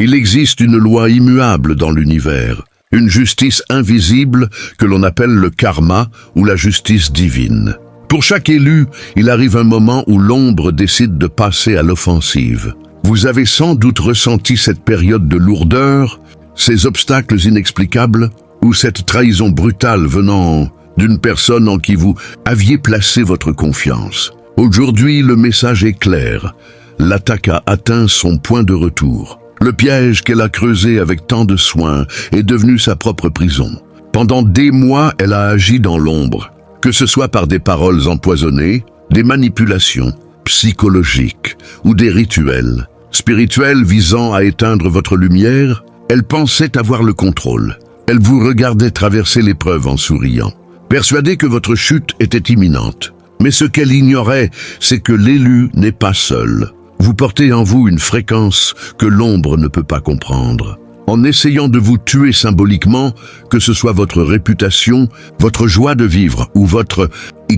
Il existe une loi immuable dans l'univers, une justice invisible que l'on appelle le karma ou la justice divine. Pour chaque élu, il arrive un moment où l'ombre décide de passer à l'offensive. Vous avez sans doute ressenti cette période de lourdeur, ces obstacles inexplicables, ou cette trahison brutale venant d'une personne en qui vous aviez placé votre confiance. Aujourd'hui, le message est clair. L'attaque a atteint son point de retour. Le piège qu'elle a creusé avec tant de soin est devenu sa propre prison. Pendant des mois, elle a agi dans l'ombre, que ce soit par des paroles empoisonnées, des manipulations psychologiques ou des rituels spirituels visant à éteindre votre lumière. Elle pensait avoir le contrôle. Elle vous regardait traverser l'épreuve en souriant, persuadée que votre chute était imminente. Mais ce qu'elle ignorait, c'est que l'élu n'est pas seul. Vous portez en vous une fréquence que l'ombre ne peut pas comprendre. En essayant de vous tuer symboliquement, que ce soit votre réputation, votre joie de vivre ou votre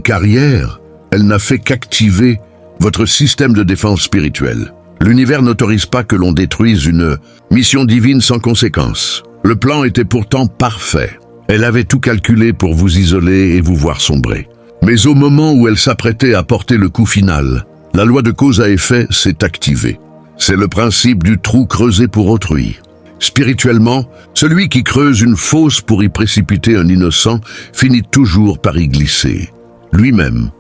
carrière, elle n'a fait qu'activer votre système de défense spirituelle. L'univers n'autorise pas que l'on détruise une mission divine sans conséquence. Le plan était pourtant parfait. Elle avait tout calculé pour vous isoler et vous voir sombrer. Mais au moment où elle s'apprêtait à porter le coup final, la loi de cause à effet s'est activée. C'est le principe du trou creusé pour autrui. Spirituellement, celui qui creuse une fosse pour y précipiter un innocent finit toujours par y glisser, lui-même,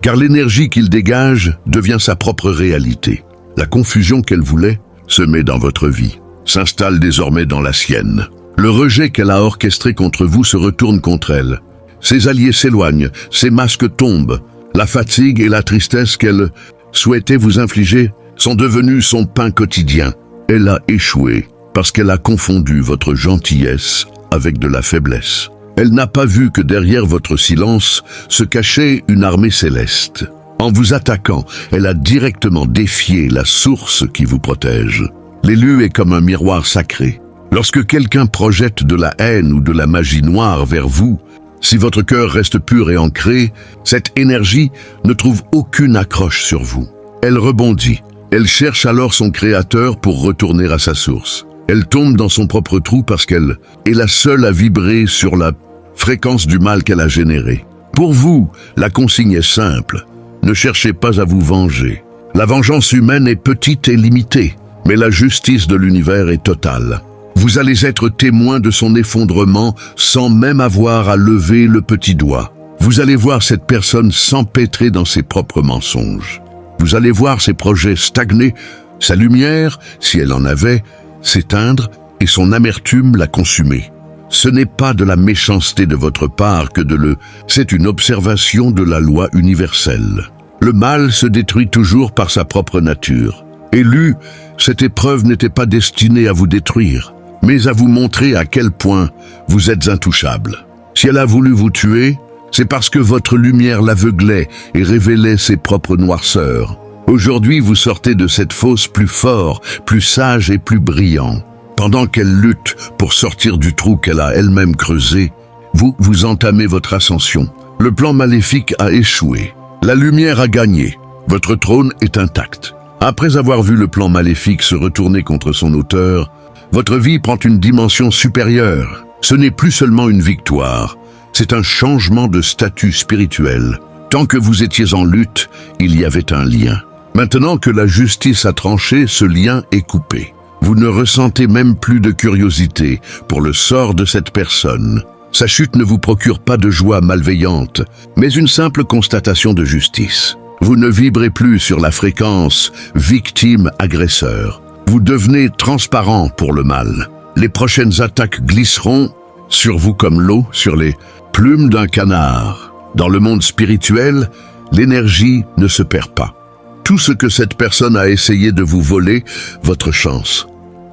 car l'énergie qu'il dégage devient sa propre réalité. La confusion qu'elle voulait semer dans votre vie s'installe désormais dans la sienne. Le rejet qu'elle a orchestré contre vous se retourne contre elle. Ses alliés s'éloignent, ses masques tombent. La fatigue et la tristesse qu'elle souhaitait vous infliger sont devenus son pain quotidien. Elle a échoué parce qu'elle a confondu votre gentillesse avec de la faiblesse. Elle n'a pas vu que derrière votre silence se cachait une armée céleste. En vous attaquant, elle a directement défié la source qui vous protège. L'élu est comme un miroir sacré. Lorsque quelqu'un projette de la haine ou de la magie noire vers vous, si votre cœur reste pur et ancré, cette énergie ne trouve aucune accroche sur vous. Elle rebondit. Elle cherche alors son créateur pour retourner à sa source. Elle tombe dans son propre trou parce qu'elle est la seule à vibrer sur la fréquence du mal qu'elle a généré. Pour vous, la consigne est simple. Ne cherchez pas à vous venger. La vengeance humaine est petite et limitée, mais la justice de l'univers est totale. Vous allez être témoin de son effondrement sans même avoir à lever le petit doigt. Vous allez voir cette personne s'empêtrer dans ses propres mensonges. Vous allez voir ses projets stagner, sa lumière, si elle en avait, s'éteindre et son amertume la consumer. Ce n'est pas de la méchanceté de votre part c'est une observation de la loi universelle. Le mal se détruit toujours par sa propre nature. Élu, cette épreuve n'était pas destinée à vous détruire, mais à vous montrer à quel point vous êtes intouchable. Si elle a voulu vous tuer, c'est parce que votre lumière l'aveuglait et révélait ses propres noirceurs. Aujourd'hui, vous sortez de cette fosse plus fort, plus sage et plus brillant. Pendant qu'elle lutte pour sortir du trou qu'elle a elle-même creusé, vous entamez votre ascension. Le plan maléfique a échoué. La lumière a gagné. Votre trône est intact. Après avoir vu le plan maléfique se retourner contre son auteur, votre vie prend une dimension supérieure. Ce n'est plus seulement une victoire, c'est un changement de statut spirituel. Tant que vous étiez en lutte, il y avait un lien. Maintenant que la justice a tranché, ce lien est coupé. Vous ne ressentez même plus de curiosité pour le sort de cette personne. Sa chute ne vous procure pas de joie malveillante, mais une simple constatation de justice. Vous ne vibrez plus sur la fréquence victime-agresseur. Vous devenez transparent pour le mal. Les prochaines attaques glisseront sur vous comme l'eau sur les plumes d'un canard. Dans le monde spirituel, l'énergie ne se perd pas. Tout ce que cette personne a essayé de vous voler, votre chance,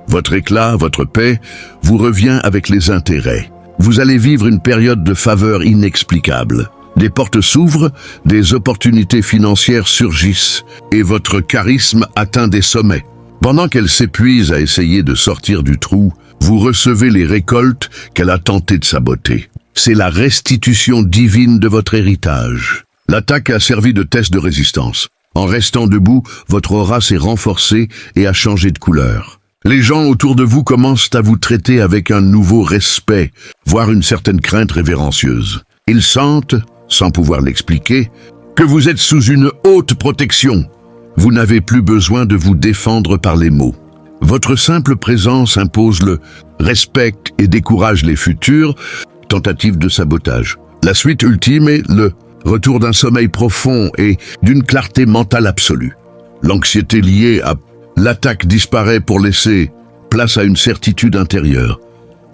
votre éclat, votre paix, vous revient avec les intérêts. Vous allez vivre une période de faveur inexplicable. Des portes s'ouvrent, des opportunités financières surgissent et votre charisme atteint des sommets. Pendant qu'elle s'épuise à essayer de sortir du trou, vous recevez les récoltes qu'elle a tenté de saboter. C'est la restitution divine de votre héritage. L'attaque a servi de test de résistance. En restant debout, votre aura s'est renforcée et a changé de couleur. Les gens autour de vous commencent à vous traiter avec un nouveau respect, voire une certaine crainte révérencieuse. Ils sentent, sans pouvoir l'expliquer, que vous êtes sous une haute protection. Vous n'avez plus besoin de vous défendre par les mots. Votre simple présence impose le respect et décourage les futures tentatives de sabotage. La suite ultime est le retour d'un sommeil profond et d'une clarté mentale absolue. L'anxiété liée à l'attaque disparaît pour laisser place à une certitude intérieure.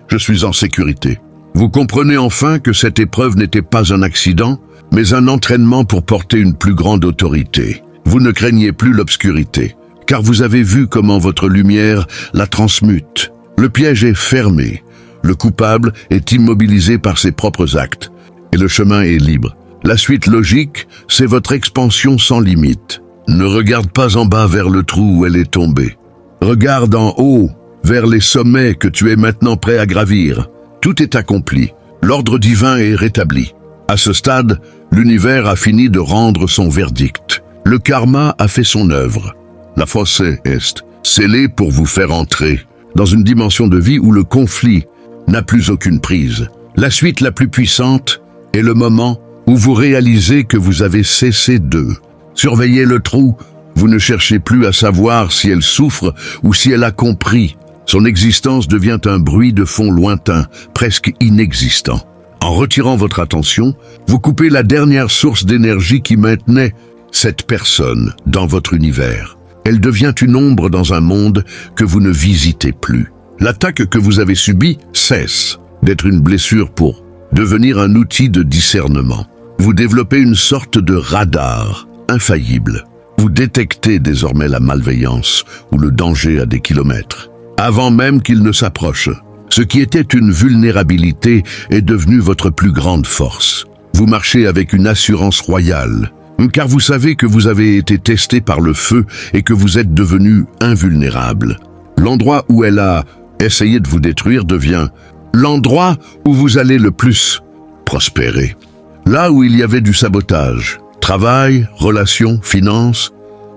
Je suis en sécurité. Vous comprenez enfin que cette épreuve n'était pas un accident, mais un entraînement pour porter une plus grande autorité. Vous ne craignez plus l'obscurité, car vous avez vu comment votre lumière la transmute. Le piège est fermé, le coupable est immobilisé par ses propres actes, et le chemin est libre. La suite logique, c'est votre expansion sans limite. Ne regarde pas en bas vers le trou où elle est tombée. Regarde en haut, vers les sommets que tu es maintenant prêt à gravir. Tout est accompli. L'ordre divin est rétabli. À ce stade, l'univers a fini de rendre son verdict. Le karma a fait son œuvre. La fosse est scellée pour vous faire entrer dans une dimension de vie où le conflit n'a plus aucune prise. La suite la plus puissante est le moment où vous réalisez que vous avez cessé de surveiller le trou. Vous ne cherchez plus à savoir si elle souffre ou si elle a compris. Son existence devient un bruit de fond lointain, presque inexistant. En retirant votre attention, vous coupez la dernière source d'énergie qui maintenait cette personne dans votre univers. Elle devient une ombre dans un monde que vous ne visitez plus. L'attaque que vous avez subie cesse d'être une blessure pour devenir un outil de discernement. Vous développez une sorte de radar infaillible. Vous détectez désormais la malveillance ou le danger à des kilomètres, avant même qu'il ne s'approche. Ce qui était une vulnérabilité est devenu votre plus grande force. Vous marchez avec une assurance royale, car vous savez que vous avez été testé par le feu et que vous êtes devenu invulnérable. L'endroit où elle a essayé de vous détruire devient l'endroit où vous allez le plus prospérer. Là où il y avait du sabotage, travail, relations, finances,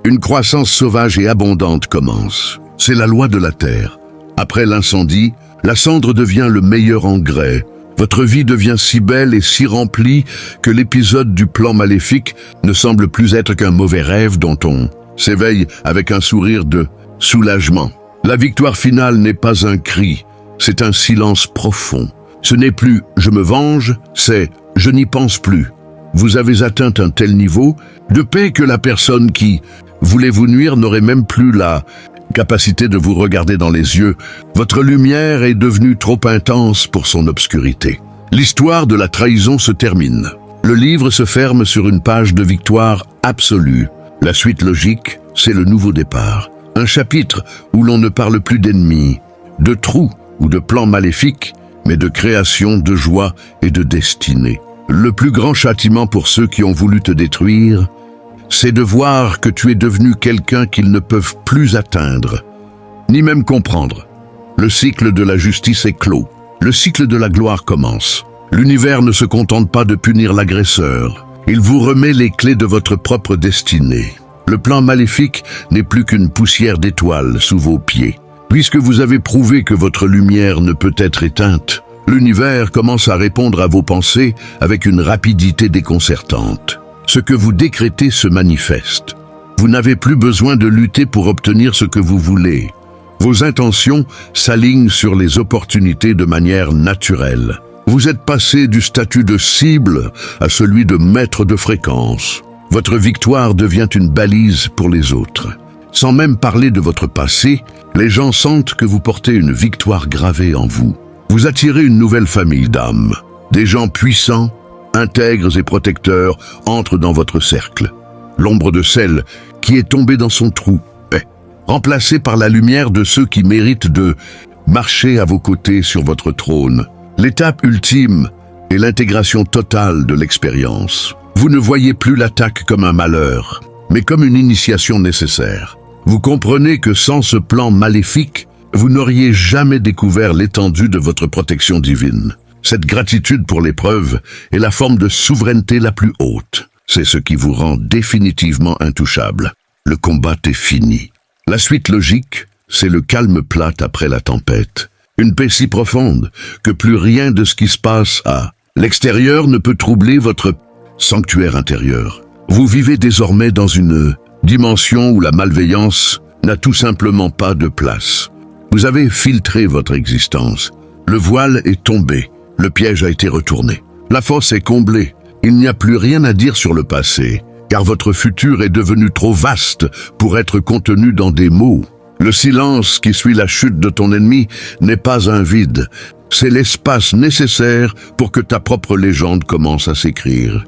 une croissance sauvage et abondante commence. C'est la loi de la terre. Après l'incendie, la cendre devient le meilleur engrais. Votre vie devient si belle et si remplie que l'épisode du plan maléfique ne semble plus être qu'un mauvais rêve dont on s'éveille avec un sourire de soulagement. La victoire finale n'est pas un cri, c'est un silence profond. Ce n'est plus « je me venge », c'est « je n'y pense plus ». Vous avez atteint un tel niveau de paix que la personne qui voulait vous nuire n'aurait même plus la capacité de vous regarder dans les yeux. Votre lumière est devenue trop intense pour son obscurité. L'histoire de la trahison se termine. Le livre se ferme sur une page de victoire absolue. La suite logique, c'est le nouveau départ. Un chapitre où l'on ne parle plus d'ennemis, de trous ou de plans maléfiques, mais de création, de joie et de destinée. Le plus grand châtiment pour ceux qui ont voulu te détruire, c'est de voir que tu es devenu quelqu'un qu'ils ne peuvent plus atteindre, ni même comprendre. Le cycle de la justice est clos. Le cycle de la gloire commence. L'univers ne se contente pas de punir l'agresseur. Il vous remet les clés de votre propre destinée. Le plan maléfique n'est plus qu'une poussière d'étoiles sous vos pieds. Puisque vous avez prouvé que votre lumière ne peut être éteinte, l'univers commence à répondre à vos pensées avec une rapidité déconcertante. Ce que vous décrétez se manifeste. Vous n'avez plus besoin de lutter pour obtenir ce que vous voulez. Vos intentions s'alignent sur les opportunités de manière naturelle. Vous êtes passé du statut de cible à celui de maître de fréquence. Votre victoire devient une balise pour les autres. Sans même parler de votre passé, les gens sentent que vous portez une victoire gravée en vous. Vous attirez une nouvelle famille d'âmes. Des gens puissants, intègres et protecteurs entrent dans votre cercle. L'ombre de celle qui est tombée dans son trou est remplacée par la lumière de ceux qui méritent de marcher à vos côtés sur votre trône. L'étape ultime est l'intégration totale de l'expérience. Vous ne voyez plus l'attaque comme un malheur, mais comme une initiation nécessaire. Vous comprenez que sans ce plan maléfique, vous n'auriez jamais découvert l'étendue de votre protection divine. Cette gratitude pour l'épreuve est la forme de souveraineté la plus haute. C'est ce qui vous rend définitivement intouchable. Le combat est fini. La suite logique, c'est le calme plat après la tempête. Une paix si profonde que plus rien de ce qui se passe à l'extérieur ne peut troubler votre sanctuaire intérieur. Vous vivez désormais dans une dimension où la malveillance n'a tout simplement pas de place. Vous avez filtré votre existence. Le voile est tombé, le piège a été retourné. La fosse est comblée. Il n'y a plus rien à dire sur le passé, car votre futur est devenu trop vaste pour être contenu dans des mots. Le silence qui suit la chute de ton ennemi n'est pas un vide, c'est l'espace nécessaire pour que ta propre légende commence à s'écrire.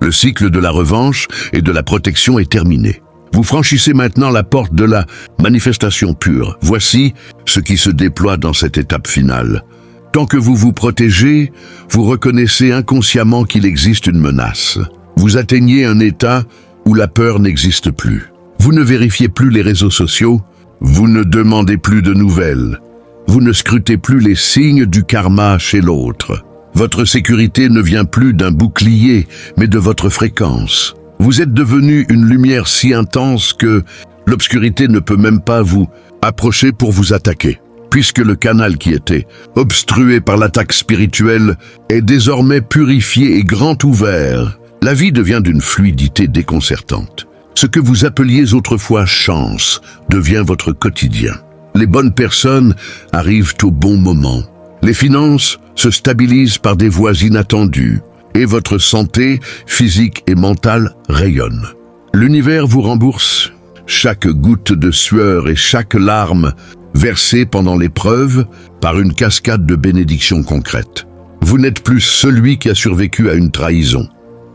Le cycle de la revanche et de la protection est terminé. Vous franchissez maintenant la porte de la manifestation pure. Voici ce qui se déploie dans cette étape finale. Tant que vous vous protégez, vous reconnaissez inconsciemment qu'il existe une menace. Vous atteignez un état où la peur n'existe plus. Vous ne vérifiez plus les réseaux sociaux, vous ne demandez plus de nouvelles. Vous ne scrutez plus les signes du karma chez l'autre. Votre sécurité ne vient plus d'un bouclier, mais de votre fréquence. Vous êtes devenu une lumière si intense que l'obscurité ne peut même pas vous approcher pour vous attaquer. Puisque le canal qui était obstrué par l'attaque spirituelle est désormais purifié et grand ouvert, la vie devient d'une fluidité déconcertante. Ce que vous appeliez autrefois chance devient votre quotidien. Les bonnes personnes arrivent au bon moment. Les finances se stabilisent par des voies inattendues et votre santé physique et mentale rayonne. L'univers vous rembourse chaque goutte de sueur et chaque larme versée pendant l'épreuve par une cascade de bénédictions concrètes. Vous n'êtes plus celui qui a survécu à une trahison.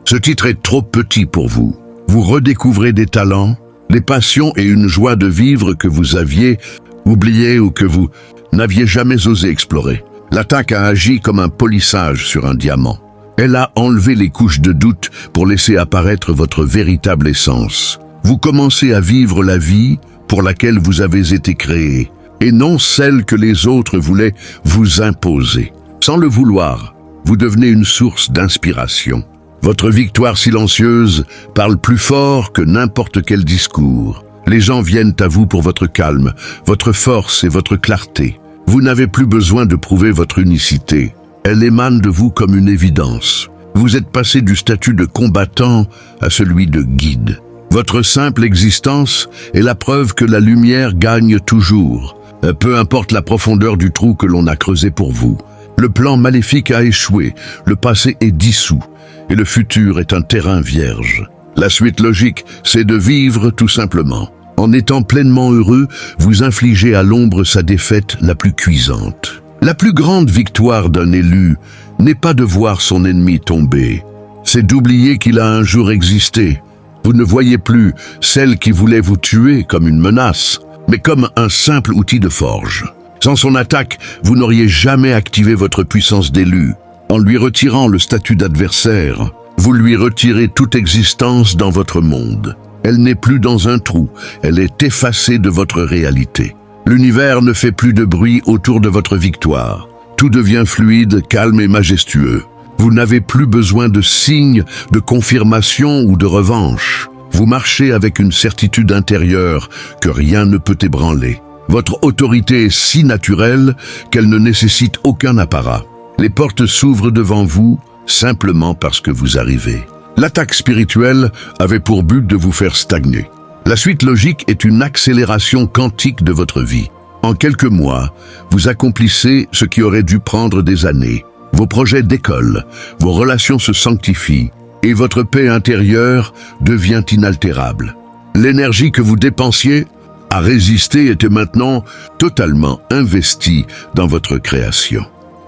Ce titre est trop petit pour vous. Vous redécouvrez des talents, des passions et une joie de vivre que vous aviez oublié ou que vous n'aviez jamais osé explorer. L'attaque a agi comme un polissage sur un diamant. Elle a enlevé les couches de doute pour laisser apparaître votre véritable essence. Vous commencez à vivre la vie pour laquelle vous avez été créé, et non celle que les autres voulaient vous imposer. Sans le vouloir, vous devenez une source d'inspiration. Votre victoire silencieuse parle plus fort que n'importe quel discours. Les gens viennent à vous pour votre calme, votre force et votre clarté. Vous n'avez plus besoin de prouver votre unicité. Elle émane de vous comme une évidence. Vous êtes passé du statut de combattant à celui de guide. Votre simple existence est la preuve que la lumière gagne toujours. Peu importe la profondeur du trou que l'on a creusé pour vous. Le plan maléfique a échoué, le passé est dissous, et le futur est un terrain vierge. La suite logique, c'est de vivre tout simplement. En étant pleinement heureux, vous infligez à l'ombre sa défaite la plus cuisante. La plus grande victoire d'un élu n'est pas de voir son ennemi tomber, c'est d'oublier qu'il a un jour existé. Vous ne voyez plus celle qui voulait vous tuer comme une menace, mais comme un simple outil de forge. Sans son attaque, vous n'auriez jamais activé votre puissance d'élu. En lui retirant le statut d'adversaire, vous lui retirez toute existence dans votre monde. Elle n'est plus dans un trou, elle est effacée de votre réalité. L'univers ne fait plus de bruit autour de votre victoire. Tout devient fluide, calme et majestueux. Vous n'avez plus besoin de signes, de confirmation ou de revanche. Vous marchez avec une certitude intérieure que rien ne peut ébranler. Votre autorité est si naturelle qu'elle ne nécessite aucun apparat. Les portes s'ouvrent devant vous simplement parce que vous arrivez. L'attaque spirituelle avait pour but de vous faire stagner. La suite logique est une accélération quantique de votre vie. En quelques mois, vous accomplissez ce qui aurait dû prendre des années. Vos projets décollent, vos relations se sanctifient et votre paix intérieure devient inaltérable. L'énergie que vous dépensiez à résister était maintenant totalement investie dans votre création.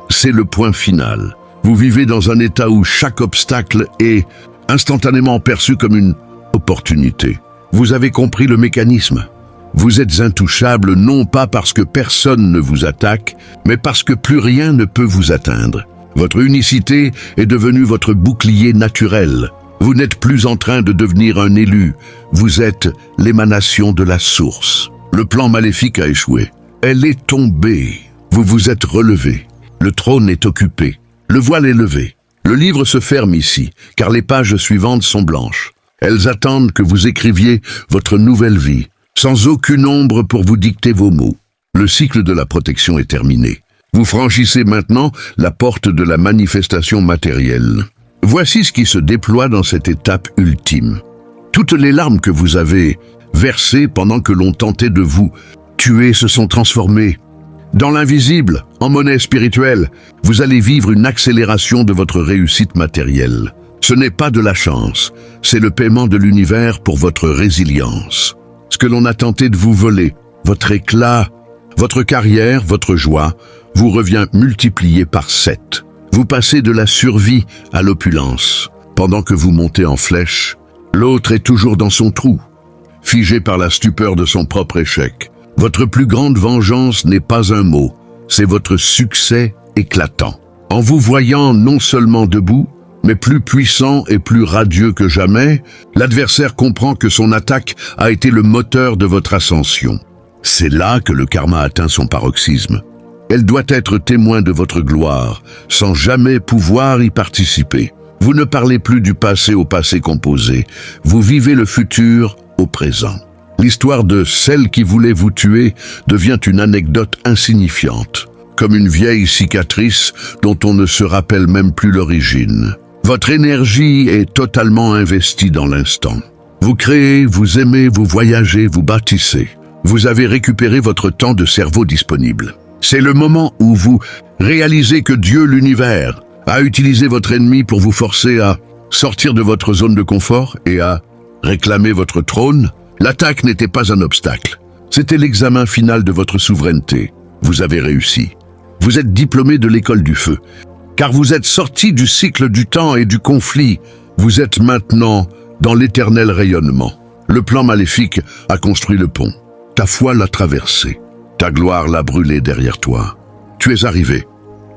C'est le point final. Vous vivez dans un état où chaque obstacle est instantanément perçu comme une opportunité. Vous avez compris le mécanisme. Vous êtes intouchable non pas parce que personne ne vous attaque, mais parce que plus rien ne peut vous atteindre. Votre unicité est devenue votre bouclier naturel. Vous n'êtes plus en train de devenir un élu, vous êtes l'émanation de la source. Le plan maléfique a échoué. Elle est tombée. Vous vous êtes relevé. Le trône est occupé. Le voile est levé. Le livre se ferme ici, car les pages suivantes sont blanches. Elles attendent que vous écriviez votre nouvelle vie, sans aucune ombre pour vous dicter vos mots. Le cycle de la protection est terminé. Vous franchissez maintenant la porte de la manifestation matérielle. Voici ce qui se déploie dans cette étape ultime. Toutes les larmes que vous avez versées pendant que l'on tentait de vous tuer se sont transformées. Dans l'invisible, en monnaie spirituelle, vous allez vivre une accélération de votre réussite matérielle. Ce n'est pas de la chance, c'est le paiement de l'univers pour votre résilience. Ce que l'on a tenté de vous voler, votre éclat, votre carrière, votre joie, vous revient multiplié par 7. Vous passez de la survie à l'opulence. Pendant que vous montez en flèche, l'autre est toujours dans son trou, figé par la stupeur de son propre échec. Votre plus grande vengeance n'est pas un mot, c'est votre succès éclatant. En vous voyant non seulement debout, mais plus puissant et plus radieux que jamais, l'adversaire comprend que son attaque a été le moteur de votre ascension. C'est là que le karma atteint son paroxysme. Elle doit être témoin de votre gloire, sans jamais pouvoir y participer. Vous ne parlez plus du passé au passé composé, vous vivez le futur au présent. L'histoire de celle qui voulait vous tuer devient une anecdote insignifiante, comme une vieille cicatrice dont on ne se rappelle même plus l'origine. Votre énergie est totalement investie dans l'instant. Vous créez, vous aimez, vous voyagez, vous bâtissez. Vous avez récupéré votre temps de cerveau disponible. C'est le moment où vous réalisez que Dieu, l'univers, a utilisé votre ennemi pour vous forcer à sortir de votre zone de confort et à réclamer votre trône. L'attaque n'était pas un obstacle. C'était l'examen final de votre souveraineté. Vous avez réussi. Vous êtes diplômé de l'école du feu. Car vous êtes sorti du cycle du temps et du conflit. Vous êtes maintenant dans l'éternel rayonnement. Le plan maléfique a construit le pont. Ta foi l'a traversé. Ta gloire l'a brûlé derrière toi. Tu es arrivé.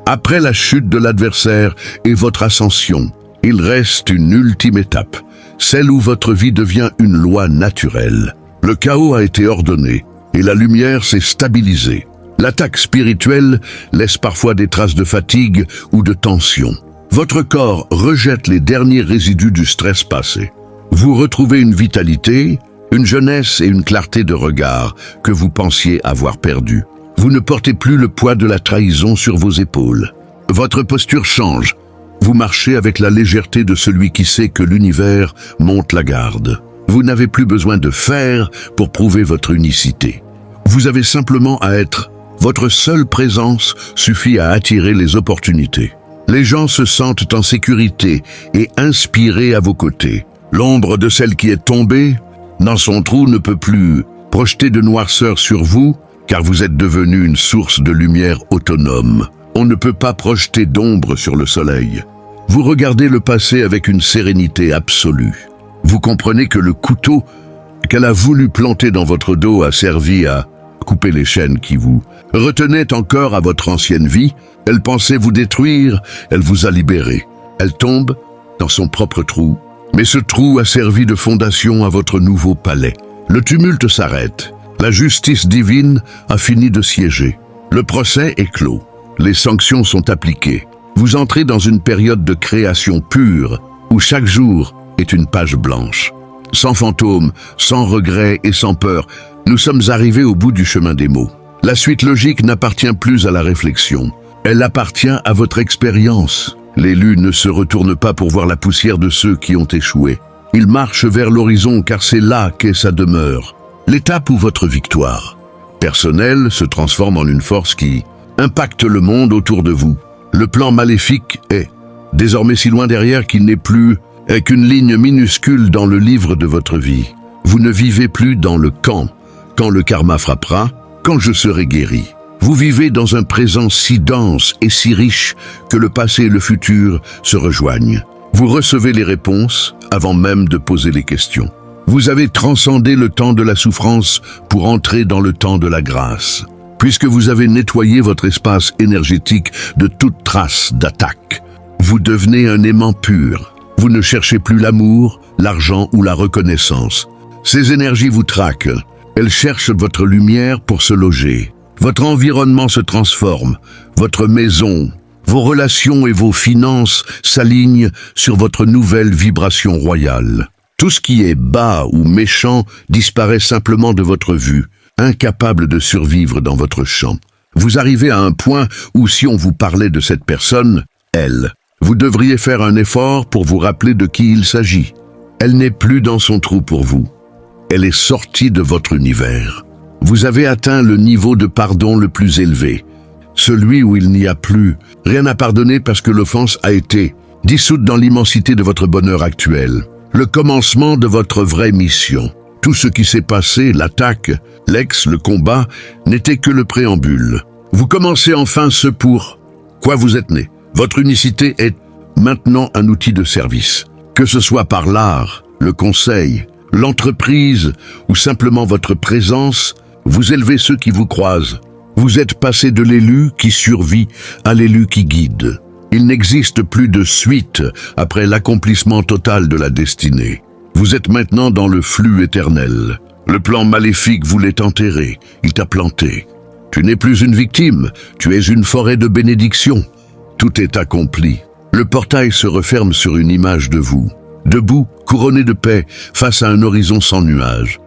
Après la chute de l'adversaire et votre ascension, il reste une ultime étape, celle où votre vie devient une loi naturelle. Le chaos a été ordonné et la lumière s'est stabilisée. L'attaque spirituelle laisse parfois des traces de fatigue ou de tension. Votre corps rejette les derniers résidus du stress passé. Vous retrouvez une vitalité, une jeunesse et une clarté de regard que vous pensiez avoir perdu. Vous ne portez plus le poids de la trahison sur vos épaules. Votre posture change. Vous marchez avec la légèreté de celui qui sait que l'univers monte la garde. Vous n'avez plus besoin de faire pour prouver votre unicité. Vous avez simplement à être. Votre seule présence suffit à attirer les opportunités. Les gens se sentent en sécurité et inspirés à vos côtés. L'ombre de celle qui est tombée, dans son trou, ne peut plus projeter de noirceur sur vous, car vous êtes devenu une source de lumière autonome. On ne peut pas projeter d'ombre sur le soleil. Vous regardez le passé avec une sérénité absolue. Vous comprenez que le couteau qu'elle a voulu planter dans votre dos a servi à couper les chaînes qui vous retenaient encore à votre ancienne vie. Elle pensait vous détruire, elle vous a libéré. Elle tombe dans son propre trou, mais ce trou a servi de fondation à votre nouveau palais. Le tumulte s'arrête. La justice divine a fini de siéger. Le procès est clos. Les sanctions sont appliquées. Vous entrez dans une période de création pure, où chaque jour est une page blanche. Sans fantômes, sans regrets et sans peur, nous sommes arrivés au bout du chemin des mots. La suite logique n'appartient plus à la réflexion. Elle appartient à votre expérience. L'élu ne se retourne pas pour voir la poussière de ceux qui ont échoué. Il marche vers l'horizon car c'est là qu'est sa demeure. L'étape où votre victoire personnelle se transforme en une force qui impacte le monde autour de vous. Le plan maléfique est désormais si loin derrière qu'il n'est plus qu'une ligne minuscule dans le livre de votre vie. Vous ne vivez plus dans le quand le karma frappera, quand je serai guéri. Vous vivez dans un présent si dense et si riche que le passé et le futur se rejoignent. Vous recevez les réponses avant même de poser les questions. Vous avez transcendé le temps de la souffrance pour entrer dans le temps de la grâce. Puisque vous avez nettoyé votre espace énergétique de toute trace d'attaque, vous devenez un aimant pur. Vous ne cherchez plus l'amour, l'argent ou la reconnaissance. Ces énergies vous traquent. Elles cherchent votre lumière pour se loger. Votre environnement se transforme. Votre maison, vos relations et vos finances s'alignent sur votre nouvelle vibration royale. Tout ce qui est bas ou méchant disparaît simplement de votre vue. incapable de survivre dans votre champ. Vous arrivez à un point où si on vous parlait de cette personne, elle, vous devriez faire un effort pour vous rappeler de qui il s'agit. Elle n'est plus dans son trou pour vous. Elle est sortie de votre univers. Vous avez atteint le niveau de pardon le plus élevé, celui où il n'y a plus rien à pardonner parce que l'offense a été dissoute dans l'immensité de votre bonheur actuel, le commencement de votre vraie mission. Tout ce qui s'est passé, l'attaque, le combat, n'était que le préambule. Vous commencez enfin ce pour quoi vous êtes né. Votre unicité est maintenant un outil de service. Que ce soit par l'art, le conseil, l'entreprise ou simplement votre présence, vous élevez ceux qui vous croisent. Vous êtes passé de l'élu qui survit à l'élu qui guide. Il n'existe plus de suite après l'accomplissement total de la destinée. Vous êtes maintenant dans le flux éternel. Le plan maléfique voulait t'enterrer, il t'a planté. Tu n'es plus une victime, tu es une forêt de bénédiction. Tout est accompli. Le portail se referme sur une image de vous, debout, couronné de paix, face à un horizon sans nuages.